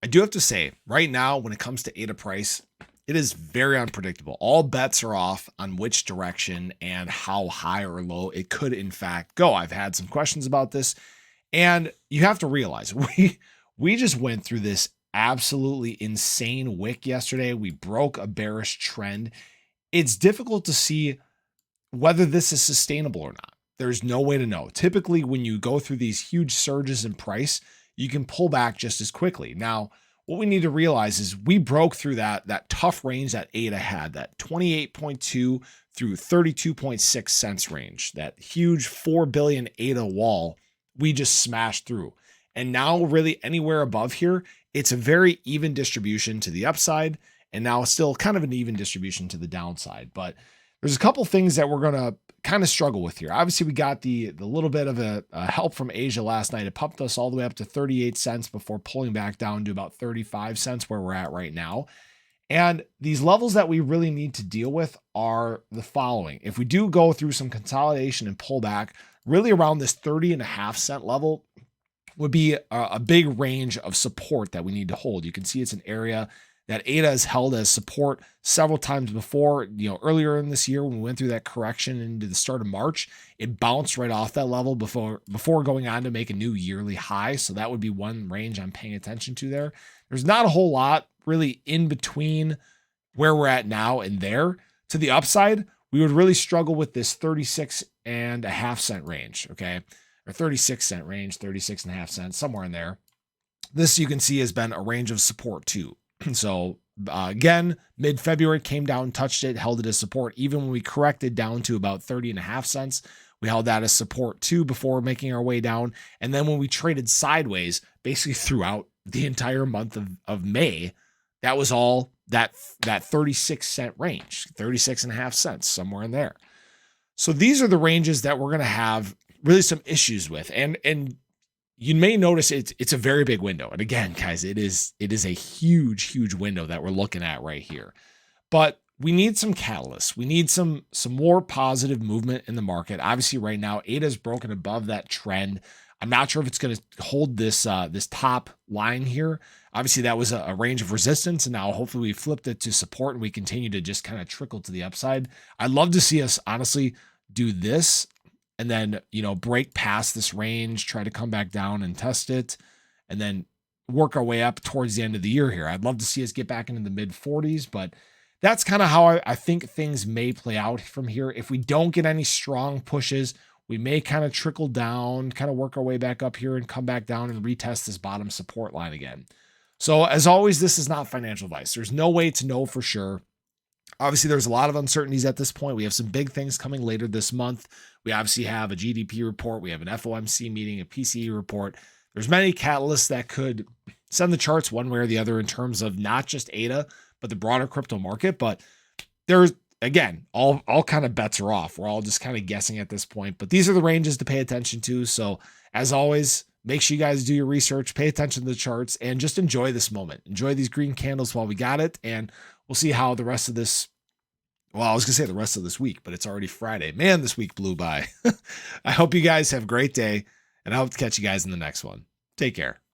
I do have to say, right now, when it comes to ADA price, it is very unpredictable. All bets are off on which direction and how high or low it could, in fact, go. I've had some questions about this, and you have to realize we just went through this absolutely insane wick yesterday. We broke a bearish trend. It's difficult to see whether this is sustainable or not. There's no way to know. Typically, when you go through these huge surges in price, you can pull back just as quickly. Now, what we need to realize is we broke through that tough range that ADA had, that 28.2 through 32.6 cents range, that huge 4 billion ADA wall we just smashed through. And now really anywhere above here, it's a very even distribution to the upside, and now still kind of an even distribution to the downside. But there's a couple things that we're going to kind of struggle with here. Obviously, we got the little bit of a help from Asia last night. It pumped us all the way up to 38 cents before pulling back down to about 35 cents where we're at right now. And these levels that we really need to deal with are the following. If we do go through some consolidation and pull back, really around this 30.5 cent level would be a big range of support that we need to hold. You can see it's an area that ADA has held as support several times before. Earlier in this year when we went through that correction into the start of March, it bounced right off that level before going on to make a new yearly high. So that would be one range I'm paying attention to there. There's not a whole lot really in between where we're at now and there. To the upside, we would really struggle with this 36.5 cent range, okay? Or 36 cent range, 36.5 cents, somewhere in there. This you can see has been a range of support too. So again, mid-February came down, touched it, held it as support. Even when we corrected down to about 30.5 cents, we held that as support too before making our way down. And then when we traded sideways, basically throughout the entire month of May, that was all that 36 cent range, 36.5 cents, somewhere in there. So these are the ranges that we're going to have really some issues with. And you may notice it's a very big window. And again, guys, it is a huge window that we're looking at right here. But we need some catalysts. We need some more positive movement in the market. Obviously, right now, ADA's broken above that trend. I'm not sure if it's going to hold this top line here. Obviously, that was a range of resistance, and now hopefully we flipped it to support and we continue to just kind of trickle to the upside. I'd love to see us honestly do this and then, break past this range, try to come back down and test it, and then work our way up towards the end of the year here. I'd love to see us get back into the mid 40s, but that's kind of how I think things may play out from here. If we don't get any strong pushes, we may kind of trickle down, kind of work our way back up here and come back down and retest this bottom support line again. So as always, this is not financial advice. There's no way to know for sure. Obviously, there's a lot of uncertainties at this point. We have some big things coming later this month. We obviously have a GDP report. We have an FOMC meeting, a PCE report. There's many catalysts that could send the charts one way or the other in terms of not just ADA, but the broader crypto market. But there's, again, all kind of bets are off. We're all just kind of guessing at this point. But these are the ranges to pay attention to. So as always, make sure you guys do your research, pay attention to the charts, and just enjoy this moment. Enjoy these green candles while we got it. And we'll see how the rest of this, well, I was going to say the rest of this week, but it's already Friday. Man, this week blew by. I hope you gupe have a great day, and I hope to catch you guys in the next one. Take care.